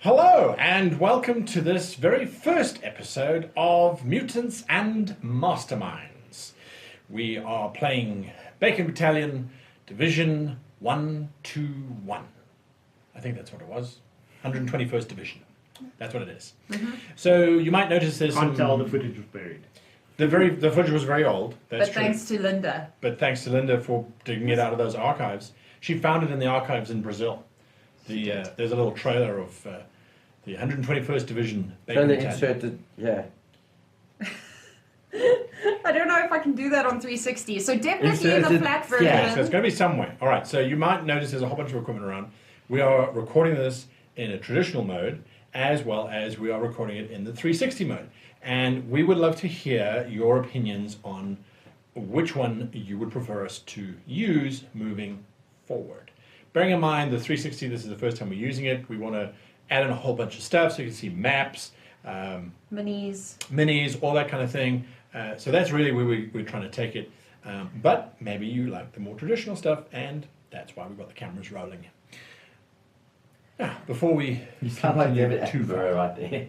Hello, and welcome to this very first episode of Mutants and Masterminds. We are playing Battalion, Division 121. I think that's what it was. 121st Division. That's what it is. Mm-hmm. So you might notice there's Can't tell the footage was buried. The footage was very old. That's but true. thanks to Linda. But thanks to Linda for digging it out of those archives. She found it in the archives in Brazil. There's a little trailer of the 121st Division. Trying to insert it, yeah. I don't know if I can do that on 360. So definitely in the flat version. Yeah, so it's going to be somewhere. All right, so you might notice there's a whole bunch of equipment around. We are recording this in a traditional mode, as well as we are recording it in the 360 mode. And we would love to hear your opinions on which one you would prefer us to use moving forward. Bearing in mind the 360, this is the first time we're using it. We want to add in a whole bunch of stuff so you can see maps, minis, all that kind of thing. So that's really where we're trying to take it. But maybe you like the more traditional stuff, and that's why we've got the cameras rolling. Now, before we sound like David Attenborough right there.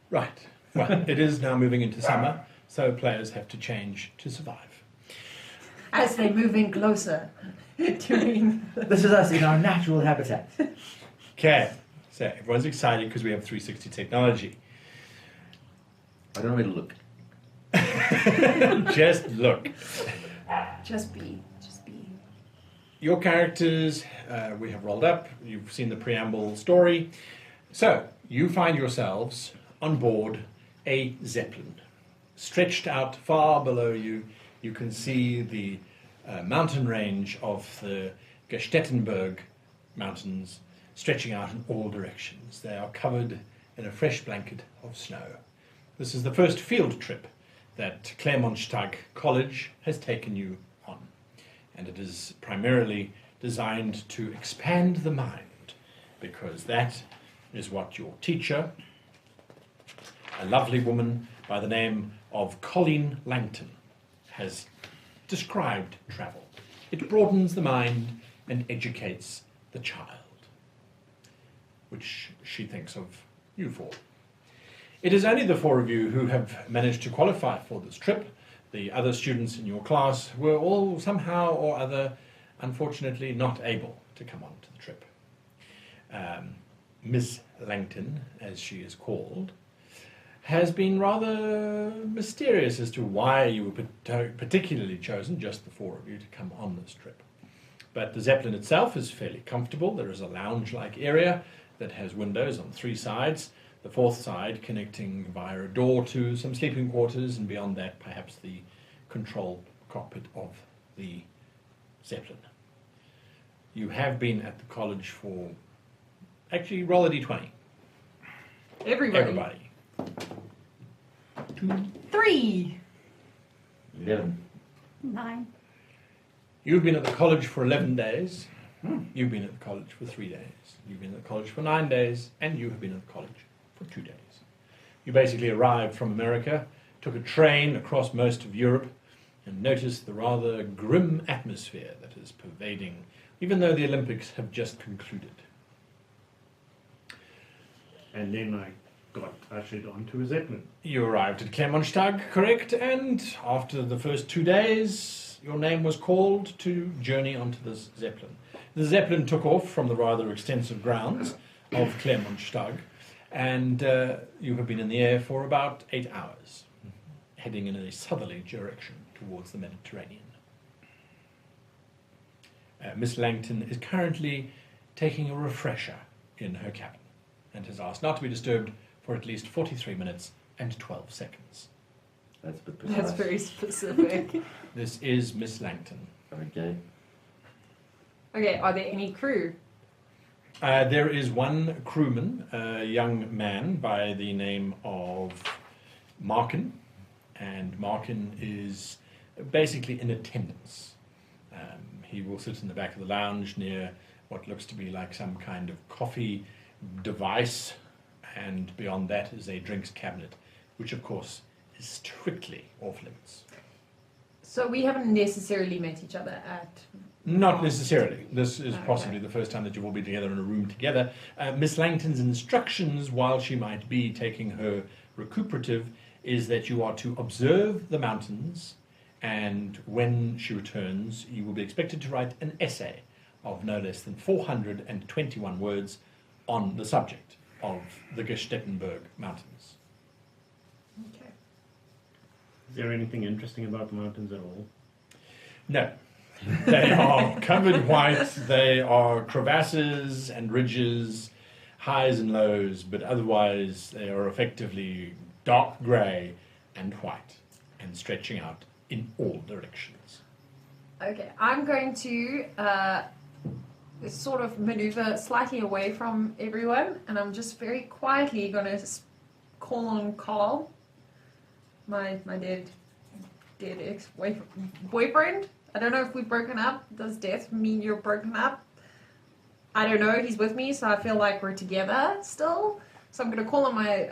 Right. Well, it is now moving into summer, so players have to change to survive. As they move in closer. This is us in our natural habitat. Okay. So everyone's excited because we have 360 technology. I don't know where to look. Just look. Just be. Your characters, we have rolled up. You've seen the preamble story. So you find yourselves on board a Zeppelin. Stretched out far below you, you can see the mountain range of the Gestettenberg Mountains stretching out in all directions. They are covered in a fresh blanket of snow. This is the first field trip that Claremont College has taken you on, and it is primarily designed to expand the mind, because that is what your teacher, a lovely woman by the name of Colleen Langton, has described travel. It broadens the mind and educates the child, which she thinks of you for. It is only the four of you who have managed to qualify for this trip. The other students in your class were all somehow or other, unfortunately, not able to come on to the trip. Miss Langton, as she is called, has been rather mysterious as to why you were particularly chosen, just the four of you, to come on this trip. But the Zeppelin itself is fairly comfortable. There is a lounge-like area that has windows on three sides, the fourth side connecting via a door to some sleeping quarters, and beyond that perhaps the control cockpit of the Zeppelin. You have been at the college for, actually, roll a d20. Everybody. 2. 3. 11. 9. You've been at the college for 11 days. You've been at the college for 3 days. You've been at the college for 9 days. And you have been at the college for 2 days. You basically arrived from America, took a train across most of Europe, and noticed the rather grim atmosphere that is pervading, even though the Olympics have just concluded. And then I got ushered onto a Zeppelin. You arrived at Claremont, correct? And after the first 2 days, your name was called to journey onto this Zeppelin. The Zeppelin took off from the rather extensive grounds of Claremont, and you have been in the air for about 8 hours, heading in a southerly direction towards the Mediterranean. Miss Langton is currently taking a refresher in her cabin and has asked not to be disturbed for at least 43 minutes and 12 seconds. That's a bit precise. That's very specific. This is Miss Langton. Okay. Okay, are there any crew? There is one crewman, a young man by the name of Markin, and Markin is basically in attendance. He will sit in the back of the lounge near what looks to be like some kind of coffee device, and beyond that is a drinks cabinet, which of course is strictly off limits. So we haven't necessarily met each other at Not necessarily. This is Okay. possibly the first time that you've all been together in a room together. Miss Langton's instructions, while she might be taking her recuperative, is that you are to observe the mountains, and when she returns, you will be expected to write an essay of no less than 421 words on the subject of the Gestettenberg Mountains. Okay. Is there anything interesting about the mountains at all? No. They are covered white, they are crevasses and ridges, highs and lows, but otherwise they are effectively dark grey and white and stretching out in all directions. Okay, I'm going to sort of maneuver slightly away from everyone, and I'm just very quietly going to call on Carl, my dead ex-boyfriend. I don't know if we've broken up. Does death mean you're broken up? I don't know. He's with me, so I feel like we're together still. So I'm going to call on my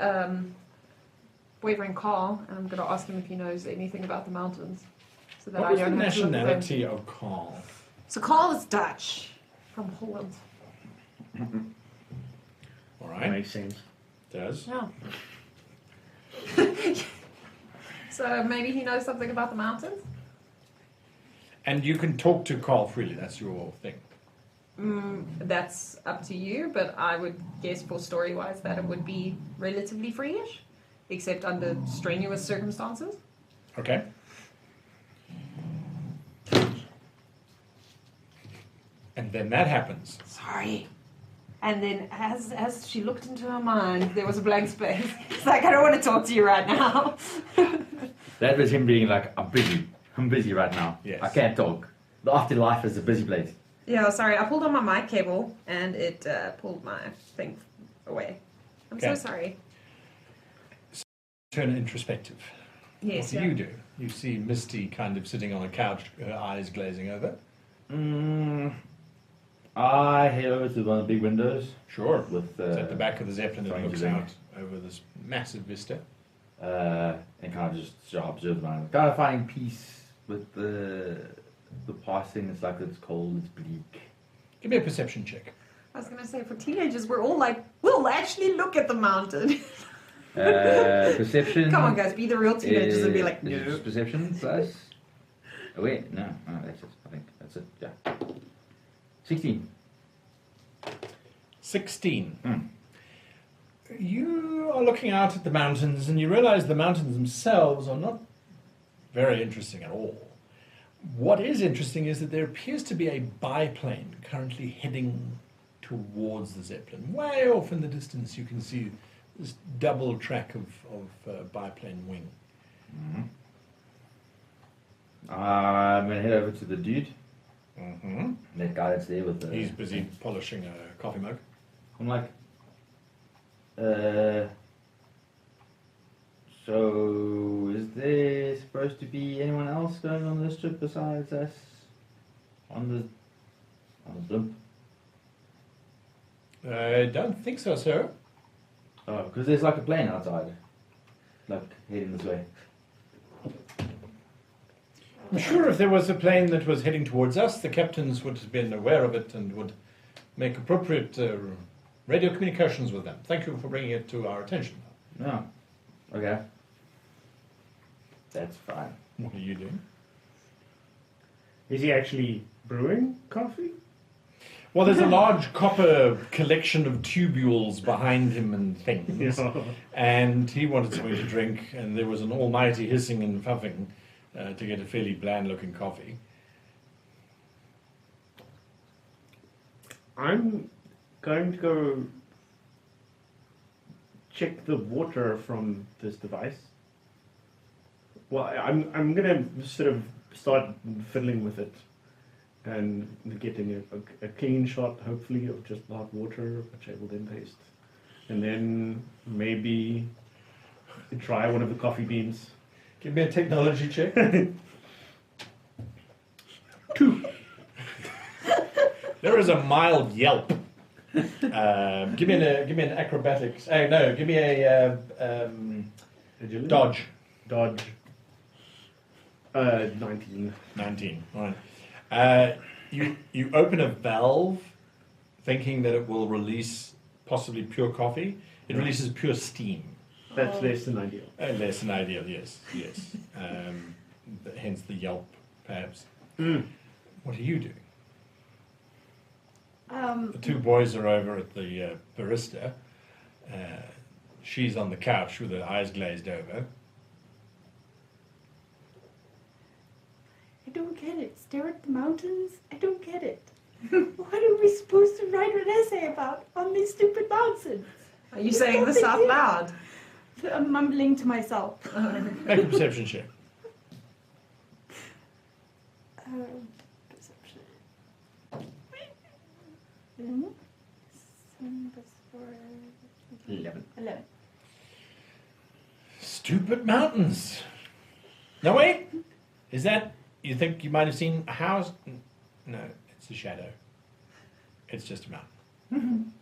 boyfriend Carl, and I'm going to ask him if he knows anything about the mountains. So that What I was the don't have to look at them. nationality of Carl? So Carl is Dutch, from Holland. All That right, makes sense. does. Yeah. So maybe he knows something about the mountains? And you can talk to Carl freely, that's your thing. That's up to you, but I would guess for story-wise that it would be relatively free-ish, except under strenuous circumstances. Okay. And then that happens. Sorry. And then as she looked into her mind, there was a blank space. It's like, I don't want to talk to you right now. That was him being like, I'm busy. I'm busy right now. Yes. I can't talk. The afterlife is a busy place. Yeah, sorry. I pulled on my mic cable, and it pulled my thing away. I'm so Okay. sorry. Turn introspective. Yes, What do you do? You see Misty kind of sitting on a couch, her eyes glazing over. I head over to one of the big windows Sure. with It's at the back of the Zeppelin that trying to looks drink. out over this massive vista. and kind of just observe the moment. Kind of finding peace with the passing. It's like it's cold, it's bleak. Give me a perception check. I was going to say, for teenagers, we're all like, we'll actually look at the mountain. Perception. Come on, guys, be the real teenagers and be like, is no. it perception plus. Oh wait, no, that's it. I think that's it. Yeah. 16. 16. Hmm. You are looking out at the mountains and you realize the mountains themselves are not very interesting at all. What is interesting is that there appears to be a biplane currently heading towards the Zeppelin. Way off in the distance you can see this double track of biplane wing. Mm-hmm. I'm going to head over to the dude. Mm-hmm. That guy that's there with the... He's busy polishing a coffee mug. I'm like, so is there supposed to be anyone else going on this trip besides us on the blimp? I don't think so, sir. Oh, because there's like a plane outside, like heading this way. I'm sure if there was a plane that was heading towards us, the captains would have been aware of it and would make appropriate radio communications with them. Thank you for bringing it to our attention. No, okay, that's fine. What are you doing? Is he actually brewing coffee? Well, there's a large copper collection of tubules behind him and things. Yeah. And he wanted something to drink, and there was an almighty hissing and puffing to get a fairly bland-looking coffee. I'm going to go check the water from this device. Well, I'm gonna sort of start fiddling with it and getting a clean shot, hopefully, of just hot water, which I will then taste, and then maybe try one of the coffee beans. Give me a technology check. 2. There is a mild yelp. Give me an acrobatics. No, give me a Agility? dodge. Dodge. 19. 19. All right. You open a valve, thinking that it will release possibly pure coffee. It releases pure steam. That's less than ideal. Less than ideal, yes. Hence the yelp, perhaps. What are you doing? The two boys are over at the barista. She's on the couch with her eyes glazed over. I don't get it. Stare at the mountains? I don't get it. What are we supposed to write an essay about on these stupid mountains? Are you saying this out loud? I'm mumbling to myself. Make a perception check. Perception. 7 plus 4. 11. 11. Stupid mountains. No, wait. Is that... You think you might have seen a house? No, it's a shadow. It's just a mountain.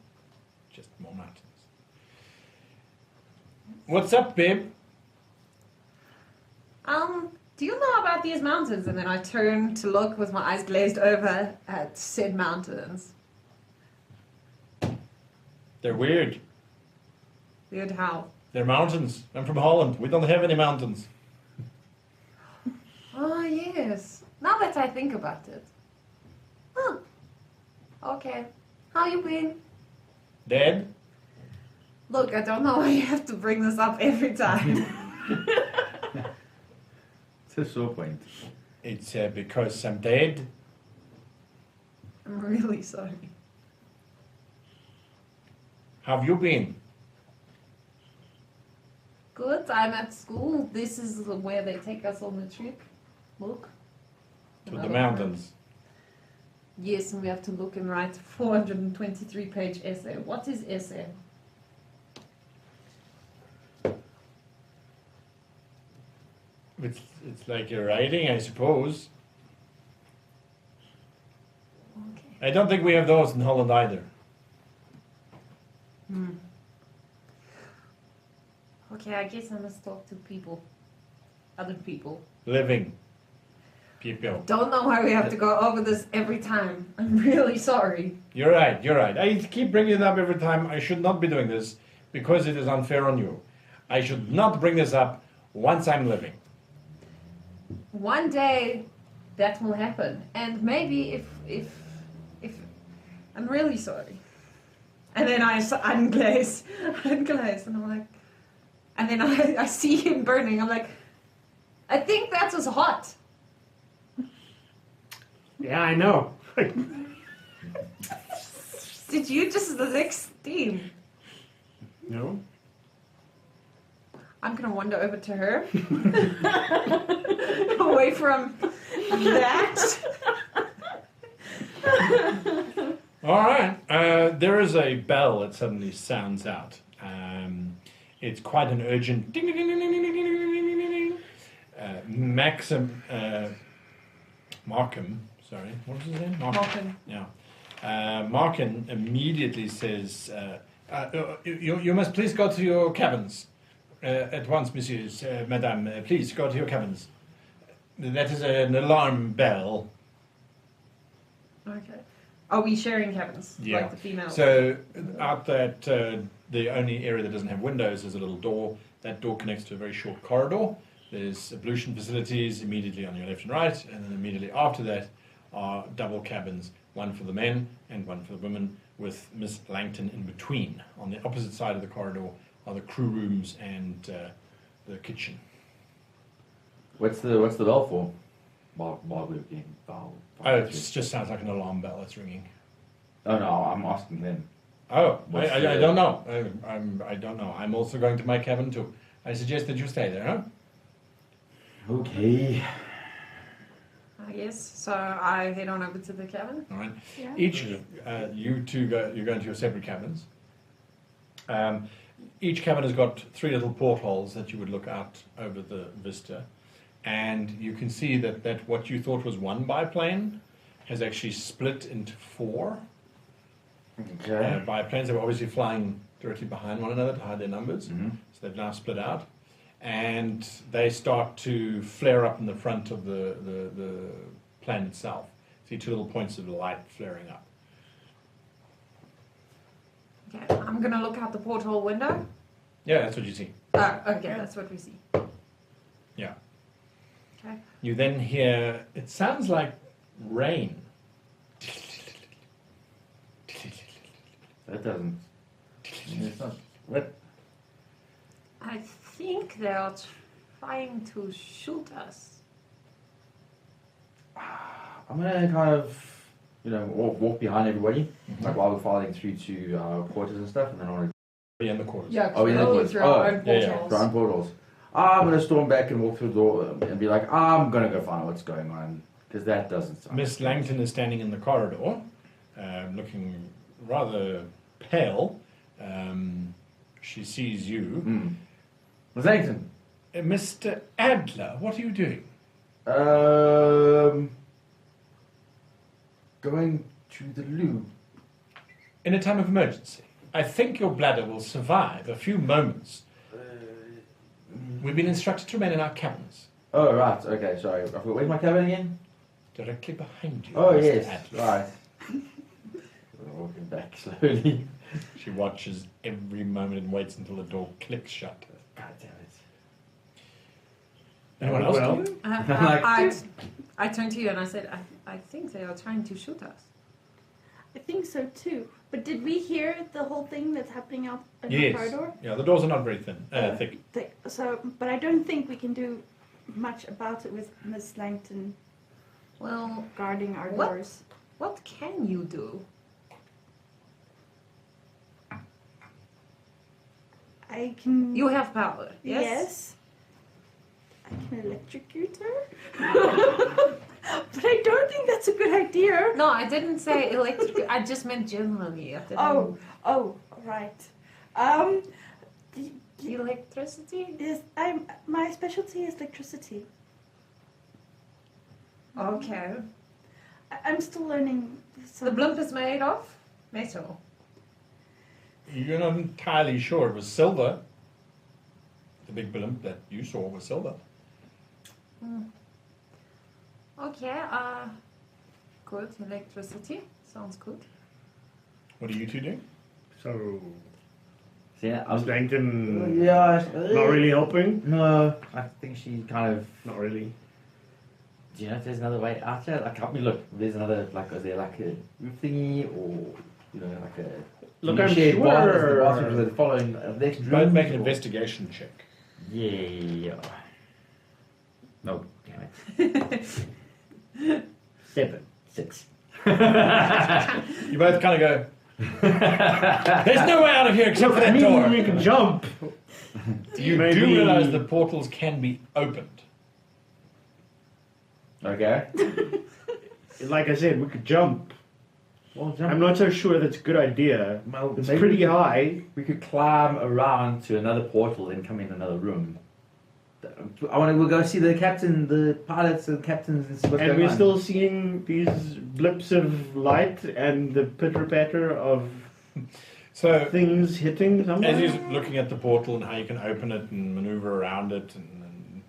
Just more mountains. What's up, babe? Do you know about these mountains? And then I turn to look with my eyes glazed over at said mountains. They're weird. Weird how? They're mountains. I'm from Holland. We don't have any mountains. Oh, yes. Now that I think about it. Huh. Okay. How you been? Dead? Look, I don't know why you have to bring this up every time. It's a sore point. It's because I'm dead. I'm really sorry. How have you been? Good, I'm at school. This is where they take us on the trip. Look. To the Another mountains. one. Yes, and we have to look and write 423-page essay. What is essay? It's like you're writing, I suppose. Okay. I don't think we have those in Holland either. Okay, I guess I must talk to people. Other people. Living people. Don't know why we have to go over this every time. I'm really sorry. You're right, you're right. I keep bringing it up every time. I should not be doing this because it is unfair on you. I should not bring this up once I'm living. One day that will happen. And maybe if I'm really sorry. And then I unglaze, and I'm like, and then I see him burning. I'm like, I think that was hot. Yeah, I know. Did you just lick steam? No? I'm gonna wander over to her. Away from that. All right. There is a bell that suddenly sounds out. It's quite an urgent ding ding ding ding ding ding ding ding ding ding. Markham. Sorry, what was his name? Markham. Yeah. Markham immediately says, "You must please go to your cabins at once, messieurs, madame. Please go to your cabins. That is an alarm bell." Okay. Are we sharing cabins? Yeah. Like the female? So out that the only area that doesn't have windows is a little door. That door connects to a very short corridor. There's ablution facilities immediately on your left and right, and then immediately after that are double cabins, one for the men and one for the women, with Miss Langton in between. On the opposite side of the corridor are the crew rooms and the kitchen. What's the bell for? It just sounds like an alarm bell that's ringing. Oh no, I'm asking them. Oh, What's I the- don't know. I don't know. I'm also going to my cabin too. I suggest that you stay there, huh? Okay. Yes. So I head on over to the cabin. All right. Yeah. Each, you two you're going to your separate cabins. Each cabin has got 3 little portholes that you would look out over the vista. And you can see that what you thought was one biplane has actually split into 4 Okay. biplanes. They were obviously flying directly behind one another to hide their numbers. Mhm. So they've now split out. And they start to flare up in the front of the plane itself. See two little points of light flaring up. Okay, I'm gonna look out the porthole window. Yeah, that's what you see. Oh, okay, that's what we see. Yeah. Okay. You then hear, it sounds like rain. That doesn't. It's not. What? I think they are trying to shoot us. I'm gonna kind of, walk behind everybody, like while we're filing through to our quarters and stuff, and then I want to. Be in the quarters. Yeah, Oh, in the quarters. through our own yeah, yeah. portals. Ground portals. I'm gonna storm back and walk through the door and be like, I'm gonna go find out what's going on, because that doesn't sound. Miss Langton is standing in the corridor, looking rather pale. She sees you. Miss Langton. Mr. Adler, what are you doing? Going to the loo. In a time of emergency, I think your bladder will survive a few moments. We've been instructed to remain in our cabins. Oh, right, okay, sorry. I forgot. Where's my cabin again? Directly behind you. Oh, Mr. yes, Adler. right. We're walking back slowly. She watches every moment and waits until the door clicks shut. God damn it. Anyone else? Well, do you? I turned to you and I said, I think they are trying to shoot us. I think so too. But did we hear the whole thing that's happening out in the Yes. corridor? Yeah, the doors are not very thick. But I don't think we can do much about it with Miss Langton Well, guarding our What? doors. what can you do? I can. You have power, yes? Yes. I can electrocute her. But I don't think that's a good idea. No, I didn't say electric. I just meant generally. I didn't- Right. Electricity? Yes, my specialty is electricity. Okay. I'm still learning. The blimp is made of metal. You're not entirely sure. It was silver. The big blimp that you saw was silver. Okay, good. Electricity. Sounds good. What do you two do? so So, yeah, I Miss was. Langton Yeah. not really helping. No, I think she kind of. Not really. Do you know if there's another way out here? Like, help me look. There's another, is there like a roof thingy or, like a. Look, I'm shared bath- is the sure- bathroom the following next room. Both make an or- investigation check. Yeah. No, damn it. 7, 6. You both kind of go, there's no way out of here except for I that mean, door. we can jump. You Maybe- do realize the portals can be opened. Okay. Like I said, we could jump. Well, jump. I'm not so sure that's a good idea. Well, It's maybe pretty we could- high. We could climb around to another portal and come in another room. We'll go see the captain, the pilots and captains and see what's And going we're on. still seeing these blips of light and the pitter-patter of So, things hitting somewhere. as you're looking at the portal and how you can open it and maneuver around it and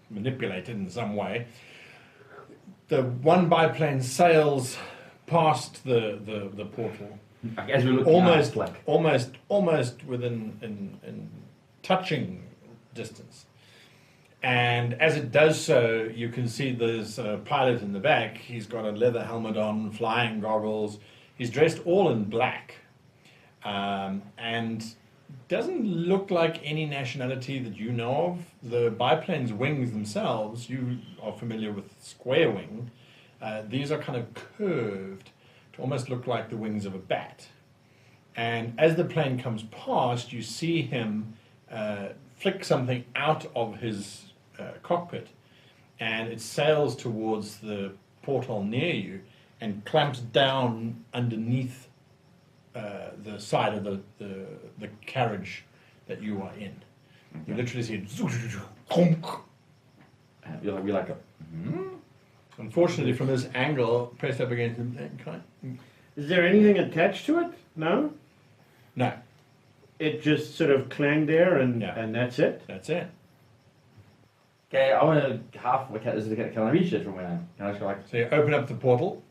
manipulate it in some way, the one biplane sails past the portal, Like, as we look out, almost within in touching distance. And as it does so, you can see there's a pilot in the back. He's got a leather helmet on, flying goggles. He's dressed all in black, and doesn't look like any nationality that you know of. The biplane's wings themselves, you are familiar with square wing. These are kind of curved to almost look like the wings of a bat. And as the plane comes past, you see him flick something out of his cockpit, and it sails towards the porthole near you and clamps down underneath the side of the carriage that you are in. You literally see it. You'll be like, Unfortunately, from this angle, pressed up against him. Is there anything attached to it? No? No, It just sort of clanged there and Yeah. and that's it? that's it. Okay, I want to half. Can I reach it from where I am? Can I just go like? So you open up the portal.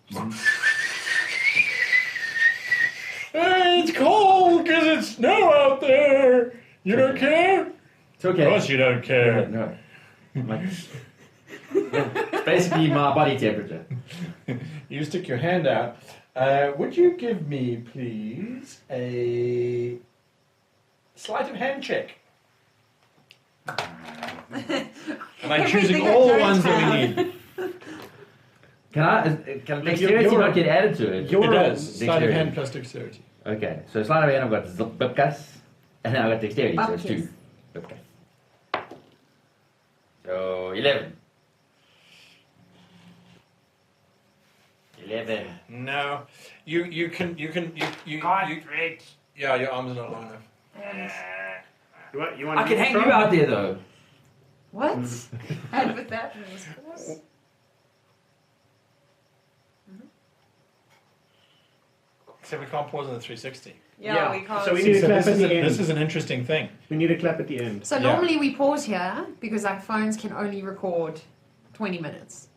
Hey, it's cold because it's snow out there. You don't care? It's okay. Of course you don't care. No. Like, it's basically my body temperature. You stick your hand out. Would you give me, please, a sleight of hand check? And I'm choosing Everything all the I ones don't that we have. need. Can dexterity you're- not get added to it? It does. Sleight of Dexterity. hand plus dexterity. Okay, so sleight of hand I've got bipkas, and then I've got dexterity, so it's Bupkis. 2 bipkas. So 11. 11. No, you can yeah, your arms are not long enough. You want I can hang you out there though. What? And with that, of course. Except we can't pause in the 360. Yeah, we can't. So we need to clap this, at is the a, end. this is an interesting thing. We need a clap at the end. So Yeah. normally we pause here because our phones can only record 20 minutes.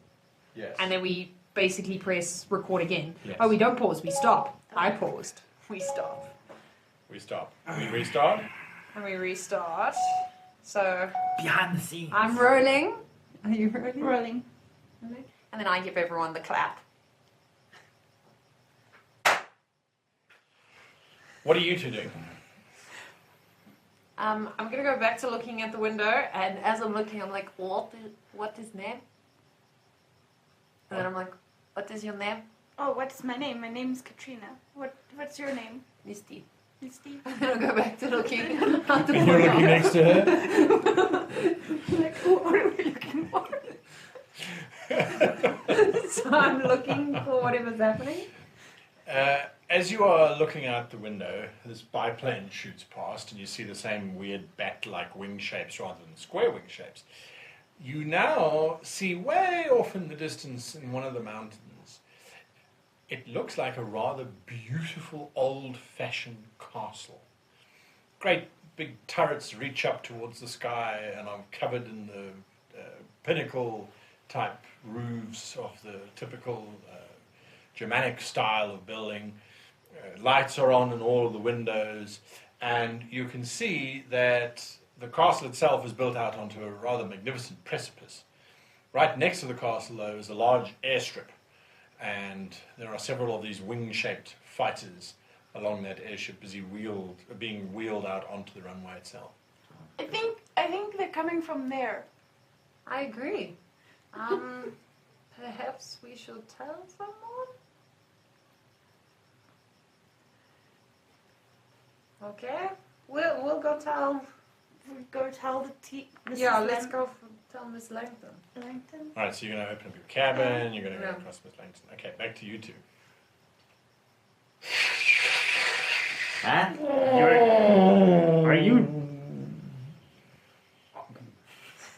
Yes. And then we basically press record again. Yes. Oh, we don't pause, we stop. I paused. We stop. We stop. We restart. And we restart. So Behind the scenes. I'm rolling. Are you rolling? Rolling. And then I give everyone the clap. What are you two doing? I'm gonna go back to looking at the window, and as I'm looking, I'm like, what is name? And then I'm like, what is your name? Oh, what's my name? My name's Katrina. What's your name? Misty. Misty. And then I'll go back to looking at the And you're looking window. next to her. Like, what are we looking for? So I'm looking for whatever's happening. As you are looking out the window, this biplane shoots past, and you see the same weird bat-like wing shapes rather than square wing shapes. You now see way off in the distance in one of the mountains. It looks like a rather beautiful old-fashioned castle. Great big turrets reach up towards the sky and are covered in the pinnacle-type roofs of the typical Germanic style of building. Lights are on in all of the windows, and you can see that the castle itself is built out onto a rather magnificent precipice. Right next to the castle, though, is a large airstrip, and there are several of these wing-shaped fighters along that airstrip being wheeled out onto the runway itself. I think they're coming from there. I agree. Perhaps we should tell someone? Okay, we'll go tell. We go tell the Mrs. Yeah, let's go tell Miss Langton. Langton. All right, so you're going to open up your cabin, you're going to go Yeah. across Miss Langton. Okay, back to you two. Huh?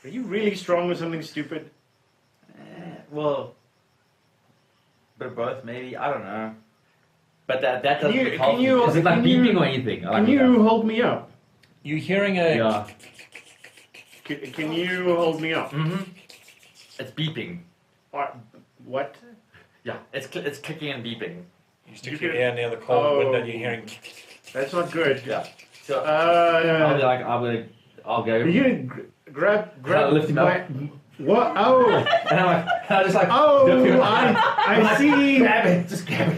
Are you really strong with something stupid? Well, bit of both maybe. I don't know. But that doesn't Can you- help. can you- Is it like can you- beeping or anything? I Can like you hold me up? You're hearing a... Yeah. Can you hold me up? Mm-hmm. It's beeping. What? Yeah, it's clicking and beeping. You stick You your can- ear near the cold Oh. window and you're hearing... That's not good. Yeah. So I'll be like, I'll go. Are you gonna grab lift him my, up? What? Oh, And I'm just like, oh! lift him up. I see. Grab it, just grab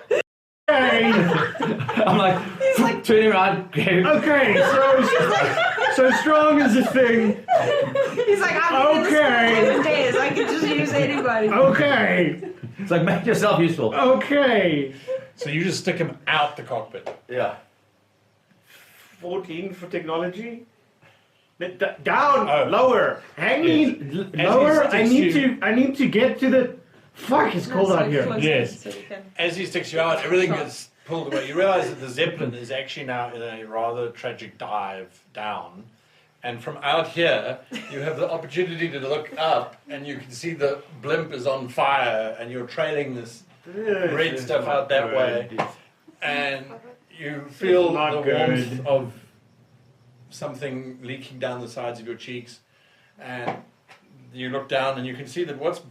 it. Okay, I'm like, turning around, grab it. okay. So strong is this thing. He's like, I'm Okay. in this days. I can just use anybody. Okay, It's like, make yourself useful. okay. So you just stick him out the cockpit. Yeah. 14 for technology. Down, Oh. lower. Hang me As lower. he sticks I need to get to the. Fuck! It's cold out here. Yes. So we can... As he sticks you out, everything gets pulled away. You realize that the Zeppelin is actually now in a rather tragic dive down. And from out here, you have the opportunity to look up and you can see the blimp is on fire and you're trailing this red stuff out that way. And you feel Not the good. warmth of something leaking down the sides of your cheeks. And you look down and you can see that what's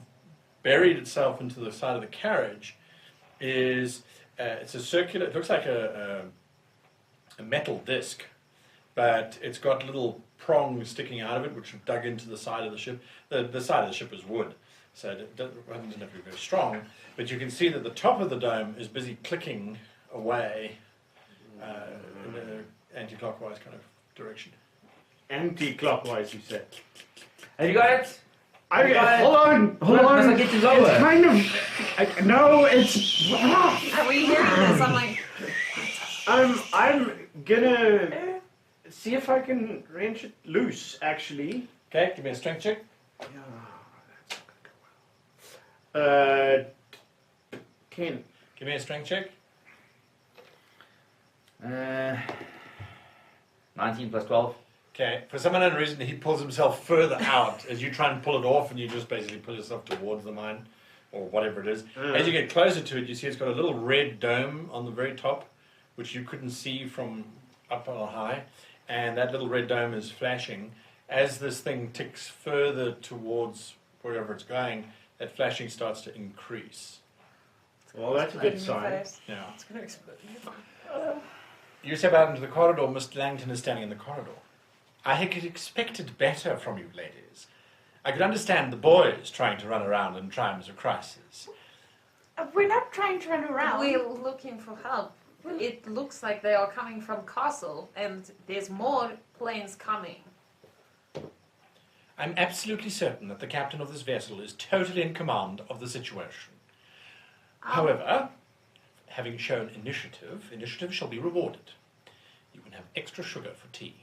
buried itself into the side of the carriage is it's a circular. It looks like a metal disc, but it's got little prongs sticking out of it, which have dug into the side of the ship. The side of the ship is wood, so it doesn't have to be very strong. But you can see that the top of the dome is busy clicking away in an anti-clockwise kind of direction. Anti-clockwise, you said. Have you got it? Hold on. Must I get you lower? It's kind of. No, it's. Are we hearing this? I'm like, I'm gonna see if I can wrench it loose. Actually. Okay, give me a strength check. Yeah, that's not gonna go well. 10. Give me a strength check. 19 plus 12. Okay, for some unknown reason, he pulls himself further out as you try and pull it off, and you just basically pull yourself towards the mine, or whatever it is. As you get closer to it, you see it's got a little red dome on the very top, which you couldn't see from up on high, and that little red dome is flashing. As this thing ticks further towards wherever it's going, that flashing starts to increase. Well, that's a good sign. Yeah. It's gonna explode. You step out into the corridor. Mr. Langton is standing in the corridor. I had expected better from you, ladies. I could understand the boys trying to run around in times of crisis. We're not trying to run around. We're looking for help. It looks like they are coming from Castle, and there's more planes coming. I'm absolutely certain that the captain of this vessel is totally in command of the situation. However, having shown initiative shall be rewarded. You can have extra sugar for tea.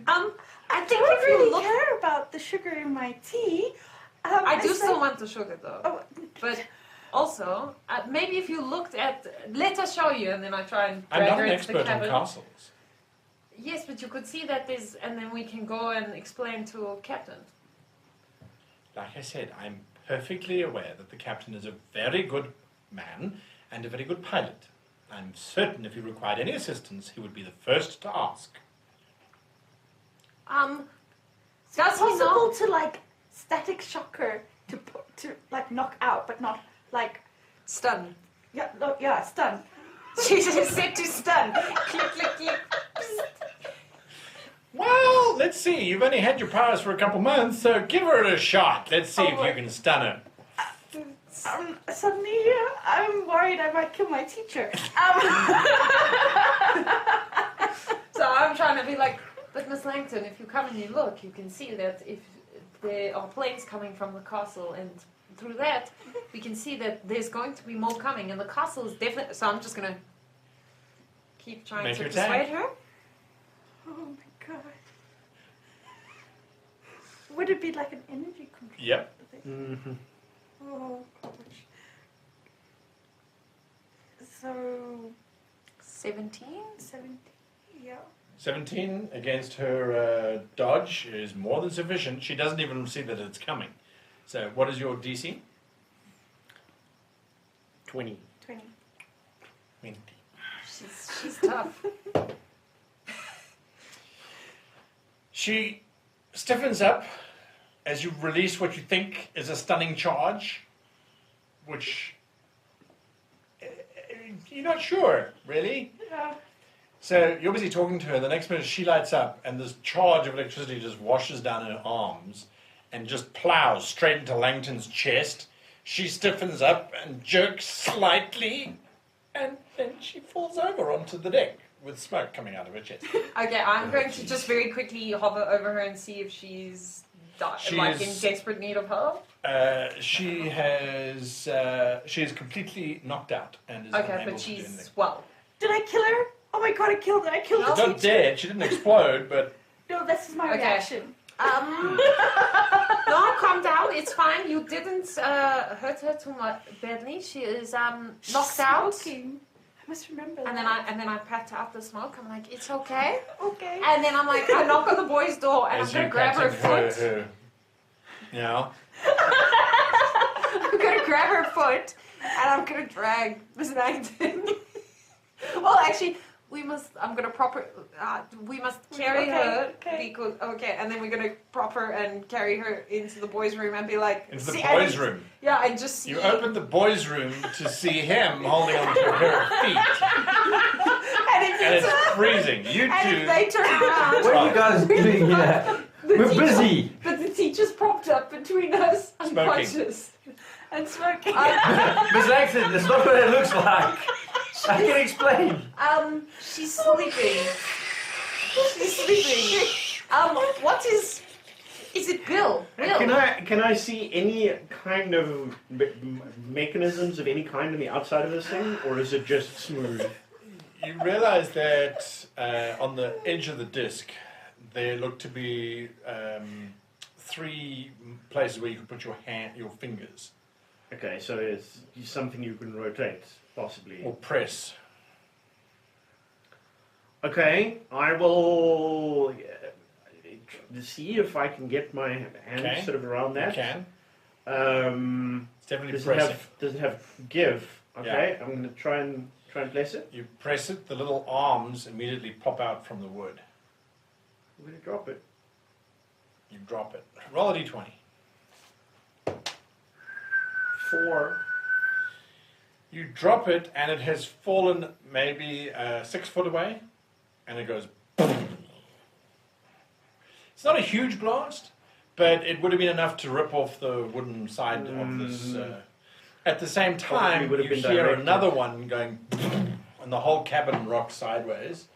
I don't really care about the sugar in my tea. I do still want the sugar though. Oh, But also, maybe if you looked at, let us show you, and then I try and I'm drag not her an into the expert on cabin. castles. Yes, but you could see that there's, and then we can go and explain to Captain. Like I said, I'm perfectly aware that the captain is a very good man and a very good pilot. I'm certain if he required any assistance, he would be the first to ask. It's Does he possible know? to like static shocker to like knock out, but not like Stun. stun. She just said to stun. Click, click, click. Well, let's see. You've only had your powers for a couple months, so give her a shot. Let's see if you can stun her. Suddenly, I'm worried I might kill my teacher. So I'm trying to be like, but Miss Langton, if you come and you look, you can see that if there are planes coming from the castle, and through that, we can see that there's going to be more coming, and the castle is definitely. So I'm just gonna keep trying Make to your persuade attack. her. Oh my god. Would it be like an energy control? Yep. Mm-hmm. Oh gosh. So 17. 17. Yeah. 17 against her dodge is more than sufficient. She doesn't even see that it's coming. So what is your DC? 20. 20. 20. She's tough. She stiffens up as you release what you think is a stunning charge, which you're not sure, really. Yeah. So you're busy talking to her. The next minute she lights up, and this charge of electricity just washes down her arms and just plows straight into Langton's chest. She stiffens up and jerks slightly, and then she falls over onto the deck with smoke coming out of her chest. Okay, I'm going to just very quickly hover over her and see if she's like in desperate need of help. She is completely knocked out and is Okay, unable but to do she's anything. Did I kill her? Oh my god, I killed her. I killed No. the She's not teacher. dead. She didn't explode, but No, this is my Okay. reaction. No, calm down. It's fine. You didn't hurt her too much badly. She is knocked out. Smoking. I must remember And that. then I pat out the smoke. I'm like, it's okay. Okay. And then I'm like, I knock on the boy's door and as I'm you gonna grab her patting foot. her, yeah. I'm gonna grab her foot and I'm gonna drag Miss Langton. Well, actually, we must. I'm gonna prop her. We must carry her because and then we're gonna prop her and carry her into the boys' room and be like Into the boys' room. Yeah, and just see. You open the boys' room to see him holding onto a pair of feet, and it's freezing. You And if two. they turn around, What are you guys doing here? We're busy. But the teacher's propped up between us, Smoking. unconscious, and smoking. Miss Langston, that's not what it looks like. I can explain. She's sleeping. She's sleeping. What is? Is it Bill? Bill. Can I see any kind of mechanisms of any kind on the outside of this thing, or is it just smooth? You realize that on the edge of the disc, there look to be 3 places where you can put your fingers, Okay, so it's something you can rotate, possibly. or press. Okay, I will see if I can get my hand Okay. sort of around You that. can. It's definitely Does it pressing. have give? Okay, I'm going to try and place it. You press it, the little arms immediately pop out from the wood. I'm going to drop it. You drop it. Roll a d20. 4. You drop it, and it has fallen maybe 6 foot away, and it goes. It's not a huge blast, but it would have been enough to rip off the wooden side of this. At the same Probably time, would you have been hear directed. another one going, and the whole cabin rocks sideways.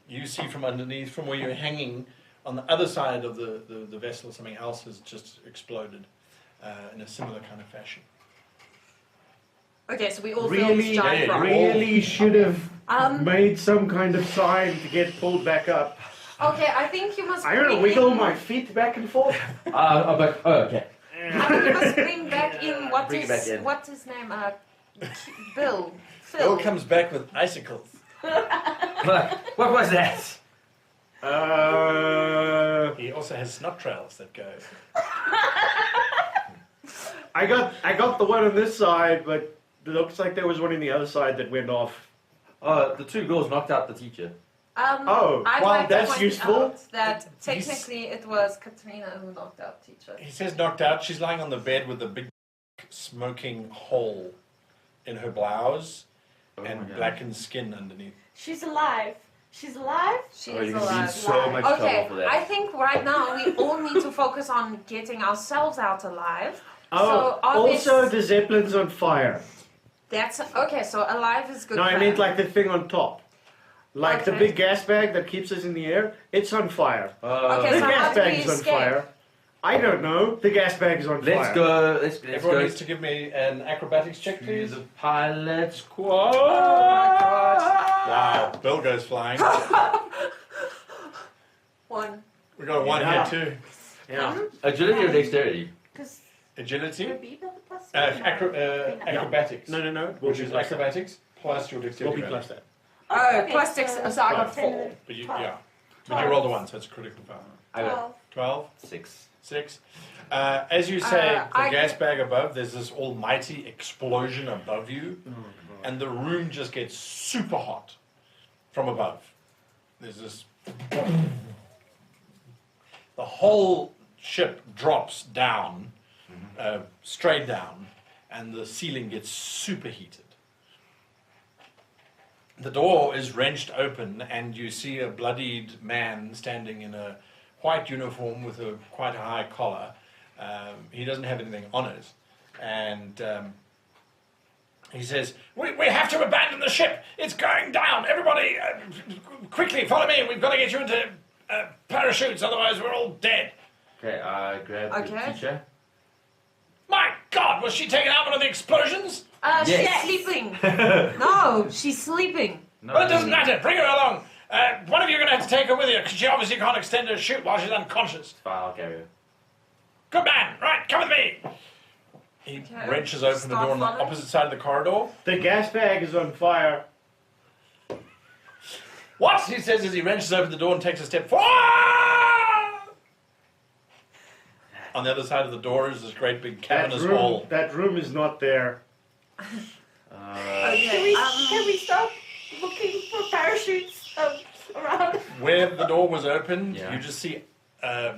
You see from underneath, from where you're hanging, on the other side of the vessel, something else has just exploded in a similar kind of fashion. Okay, so we all Really, feel giant yeah, rock. really should have Um, made some kind of sign to get pulled back up. Okay, I think you must. I'm going to bring wiggle in- my feet back and forth. Okay. I think you must bring back in Bring it back in. what's his name? Bill. Phil. Bill comes back with icicles. What was that? He also has snot trails that go. I got the one on this side, but it looks like there was one on the other side that went off. The 2 girls knocked out the teacher. Oh, I'd well, like that's to point useful. out that technically it was Katrina who knocked out teacher. He says knocked out. She's lying on the bed with a big smoking hole in her blouse Oh my and God. blackened skin underneath. She's alive. She's alive. She Oh, is you're gonna be in alive. so much Okay, trouble for that. I think right now we all need to focus on getting ourselves out alive. Oh, So obvious- also the Zeppelin's on fire. That's okay. So alive is good. No, I plan. meant like the thing on top. Like the Okay. big gas bag that keeps us in the air. It's on fire. Okay, The so how gas do we bag is on escape? fire. I don't know. The gas bag is on fire. Let's go. Let's Everyone go needs to give me an acrobatics check, to please. the pilot squad. Wow, Bill goes flying. One. We got a 1 Yeah. here too. Yeah. Agility or dexterity? Because Agility, be the plus. acrobatics, No. which is acrobatics plus your dexterity. Will be bonus. plus that. Oh, Okay, plus six. so- So I got 10 4. But you, 12. yeah, but you rolled a 1, so it's a critical fail. I got 12, 6. 6. As you say, the I gas get- bag above, there's this almighty explosion above you, and the room just gets super hot from above. There's this. The whole ship drops down, straight down, and the ceiling gets superheated. The door is wrenched open, and you see a bloodied man standing in a white uniform with a quite a high collar. He doesn't have anything on it, and he says, "We have to abandon the ship. It's going down. Everybody, quickly follow me. We've got to get you into parachutes, otherwise we're all dead." Okay, I grabbed the Okay. teacher. My God, was she taken out one of the explosions? Yes. She's sleeping. No, she's sleeping. No, Well, it doesn't matter. Bring her along. One of you are going to have to take her with you, because she obviously can't extend her chute while she's unconscious. Fine, I'll carry her. Good man. Right, come with me. He Okay. wrenches open the Start door on the following. opposite side of the corridor. The gas bag is on fire. What? He says as he wrenches open the door and takes a step forward. On the other side of the door is this great big cavernous hall. That room is not there. Okay. Can we stop looking parachutes around. Where the door was open, Yeah. you just see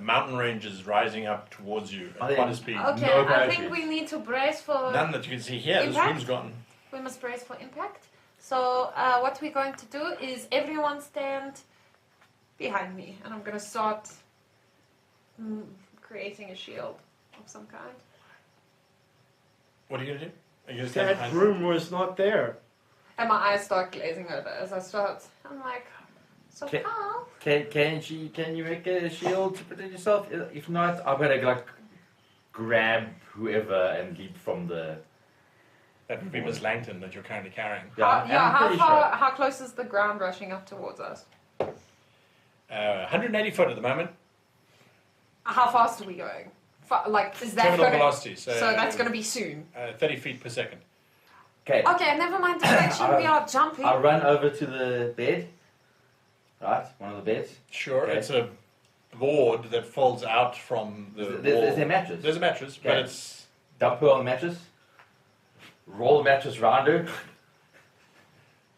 mountain ranges rising up towards you Are at they- quite a speed. Okay, No I think parachutes. we need to brace for. None that you can see here. This Impact? room's gone. We must brace for impact. So what we're going to do is everyone stand behind me, and I'm going to start creating a shield of some kind. What are you going to do? Are you going to stand That behind room was not there. And my eyes start glazing over as I start. I'm like, so Okay. Carl. Can you make a shield to protect yourself? If not, I'm gonna like grab whoever and leap from the. That would be Miss Langton that you're currently carrying. How pretty far? sure. How close is the ground rushing up towards us? 180 foot at the moment. How fast are we going? Like, is that Terminal gonna, velocity. So that's going to be soon. 30 feet per second. Okay. Okay, never mind direction. We are jumping. I'll run over to the bed. Right, one of the beds. Sure, Okay. it's a board that folds out from the wall. There's a mattress. There's a mattress, but Okay. it's... Dump her on the mattress. Roll the mattress round her.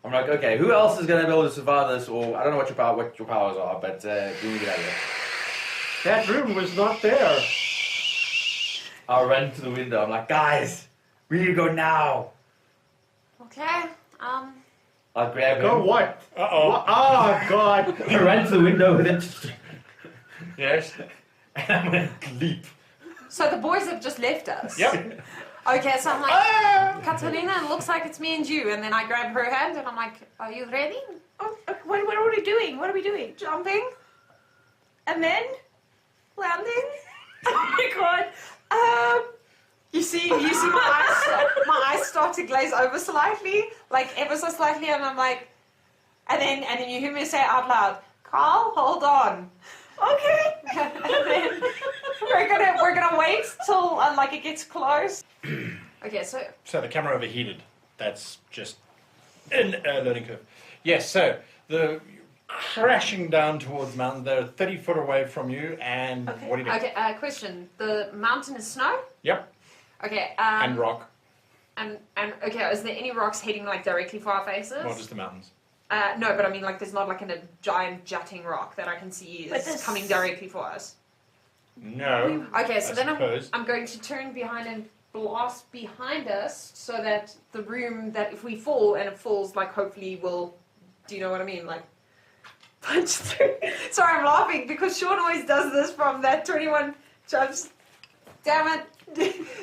I'm like, okay, who else is gonna be able to survive this? Or I don't know what your powers are, but we need to get out of here. That room was not there. I'll run to the window. I'm like, guys, we need to go now. Okay. I'll grab Go him. what? Uh-oh. Oh, God. I run to the window with it. Yes. And I'm gonna leap. So the boys have just left us. Yep. Okay, so I'm like, Ah! Catalina, it looks like it's me and you. And then I grab her hand and I'm like, are you ready? Oh, what are we doing? What are we doing? Jumping? And then landing? Oh my god. You see my eyes start to glaze over slightly, like ever so slightly, and I'm like, and then you hear me say out loud, Carl, hold on. Okay. And then we're gonna wait till like it gets close. Okay, so So the camera overheated. That's just a learning curve. Yes, so the crashing down towards the mountain. They're 30 foot away from you, and Okay. what do you do? okay, question. The mountain is snow? Yep, Okay, and rock. and okay, is there any rocks heading like directly for our faces? Not just the mountains. No, but I mean like there's not like a giant jutting rock that I can see But is this- coming directly for us. No. Okay, so I then suppose. I'm going to turn behind and blast behind us so that the room that if we fall and it falls, like hopefully will, do you know what I mean? Like punch through. Sorry, I'm laughing because Sean always does this from that 21 jumps. Damn it.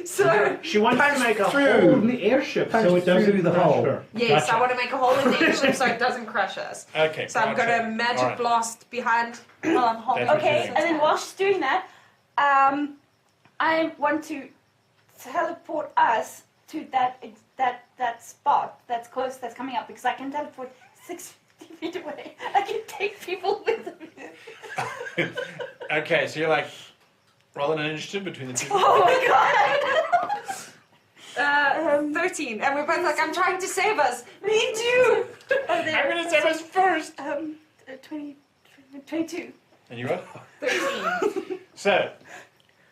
So She wants to Punch make a through. hole in the airship Punch so it doesn't through the crush hole. her. yes, Gotcha. I want to make a hole in the airship so it doesn't crush us. Okay. So I'm gotcha. going to magic All right. blast behind while I'm holding. That's what Okay, you're and then while she's doing that, I want to teleport us to that spot that's close, that's coming up, because I can teleport 60 feet away. I can take people with me. Okay, so you're like rolling an initiative between the two. Oh my god! 13, and we're both like, I'm trying to save us. Me too. I'm gonna save us first. 22. And you what? 13. So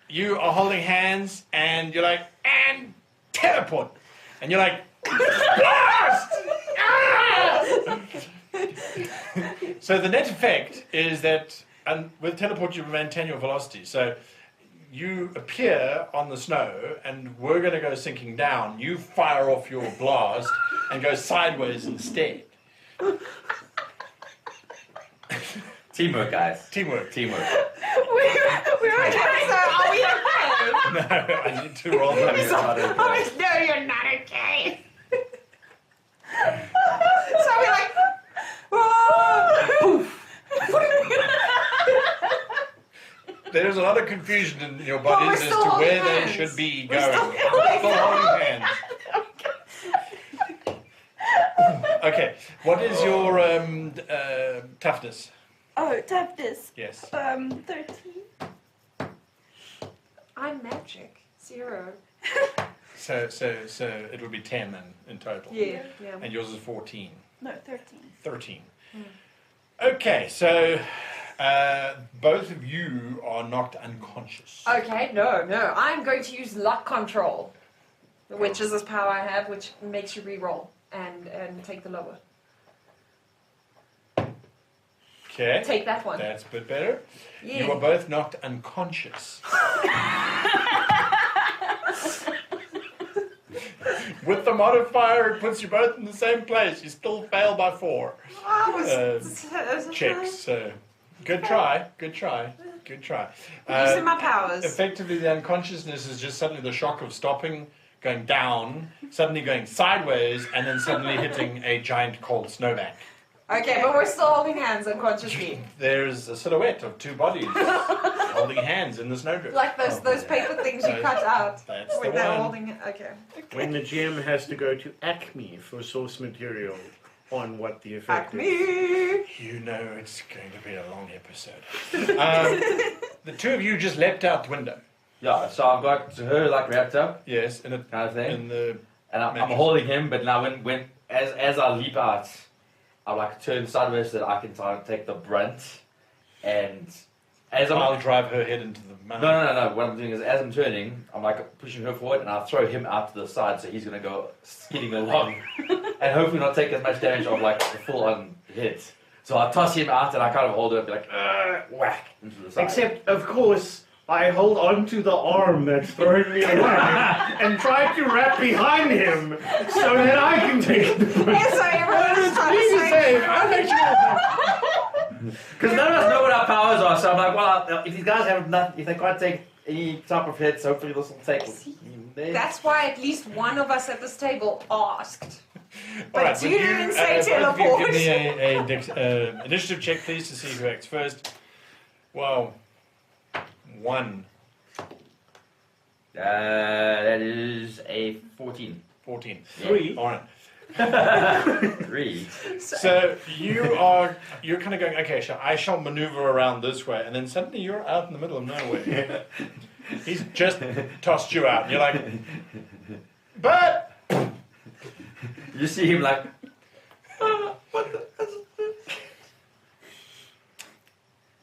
you are holding hands, and you're like, and teleport, and you're like, blast! Ah! So the net effect is that, and with teleport you maintain your velocity. So you appear on the snow, and we're going to go sinking down. You fire off your blast and go sideways instead. Teamwork, guys. Teamwork. Teamwork. We're Okay, so are we okay? No, I need to roll that. No, you're not okay. So we're like, whoa. There's a lot of confusion in your Well, we're bodies as to still holding where they hands. should be We're going. still holding Still holding hands. Okay, what is your toughness? Oh, toughness. Yes. 13. I'm magic. 0. So it would be 10 then in total. Yeah. And yours is 14. No, 13. 13. Okay, so both of you are knocked unconscious. Okay, no. I'm going to use luck control, which is this power I have, which makes you re-roll and take the lower. Okay. Take that one. That's a bit better. Yeah. You are both knocked unconscious. With the modifier, it puts you both in the same place. You still fail by 4 checks. So, good try. Using my powers. Effectively, the unconsciousness is just suddenly the shock of stopping, going down, suddenly going sideways, and then suddenly hitting a giant cold snowbank. Okay, but we're still holding hands unconsciously. There's a silhouette of 2 bodies holding hands in the snowdrift. Like those paper things you cut out. That's when the they're one. holding it. Okay. When the GM has to go to Acme for source material on what the effect is. Me. You know it's going to be a long episode. The 2 of you just leapt out the window. Yeah, so I've got her like wrapped up, Yes, in kind of thing. in the And I'm mattress. holding him, but now as I leap out, I like turn sideways so that I can try and take the brunt. And as I'll I'm drive her head into the mountain. no. What I'm doing is as I'm turning, I'm like pushing her forward, and I'll throw him out to the side, so he's gonna go skidding along, and hopefully not take as much damage of like the full on hit. So I toss him out, and I kind of hold her and be like whack into the side. Except, of course, I hold onto the arm that's throwing me away and try to wrap behind him so that I can take the brunt. Yeah, so everyone is trying to say. I'll make sure. Because none of us know what our powers are, so I'm like, well, if these guys have nothing, if they can't take any type of hits, hopefully this will take. That's why at least one of us at this table asked. But Alright, you would didn't say both of you teleport. give me a initiative check, please, to see who acts first. Wow. 1. That is a 14. 14. 3. Alright. 3. So you're kind of going, okay, so I shall maneuver around this way, and then suddenly you're out in the middle of nowhere. He's just tossed you out, and you're like, but You see him like,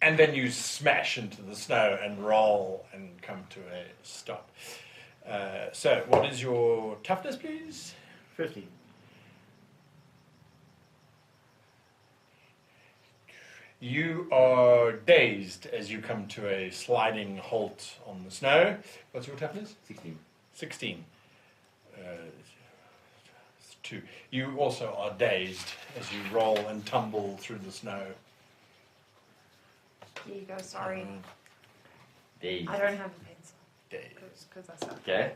and then you smash into the snow and roll and come to a stop. So what is your toughness, please? 50. You are dazed as you come to a sliding halt on the snow. What's your toughness? 16. 16. 2. You also are dazed as you roll and tumble through the snow. Here you go, sorry. Days. I don't have a pencil. Dazed. Because I suck. Okay.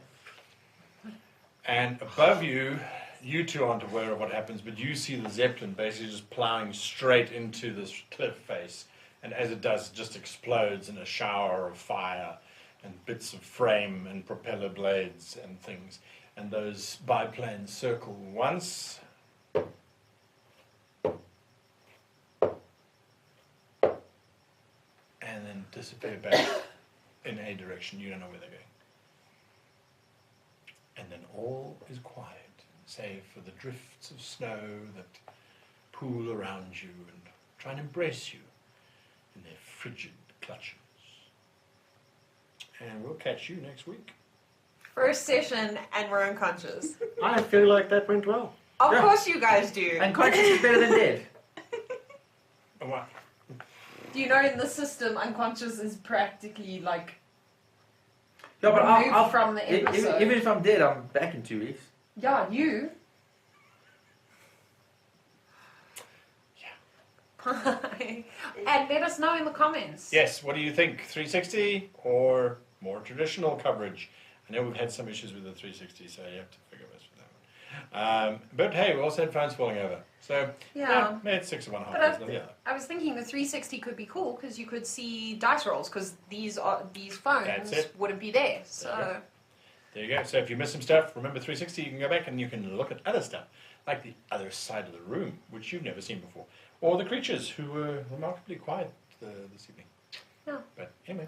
And above you, you two aren't aware of what happens, but you see the Zeppelin basically just plowing straight into this cliff face. And as it does, it just explodes in a shower of fire and bits of frame and propeller blades and things. And those biplanes circle once. And then disappear back in a direction. You don't know where they're going. And then all is quiet, save for the drifts of snow that pool around you and try and embrace you in their frigid clutches. And we'll catch you next week. First session and we're unconscious. I feel like that went well. Of Yeah. course you guys do. Unconscious is better than dead. Oh, what? Do you know in the system unconscious is practically like Yeah, but removed from the episode? even if I'm dead, I'm back in 2 weeks. Yeah, you. Yeah. And let us know in the comments. Yes, what do you think? 360 or more traditional coverage? I know we've had some issues with the 360, so you have to figure us with that one. But hey, we also had phones falling over. So, Yeah. it's 6 of one, half But dozen of the other. I was thinking the 360 could be cool because you could see dice rolls because these That's phones it. wouldn't be there. There So you go. So if you miss some stuff, remember 360, you can go back and you can look at other stuff, like the other side of the room, which you've never seen before, or the creatures who were remarkably quiet this evening. Yeah. But anyway,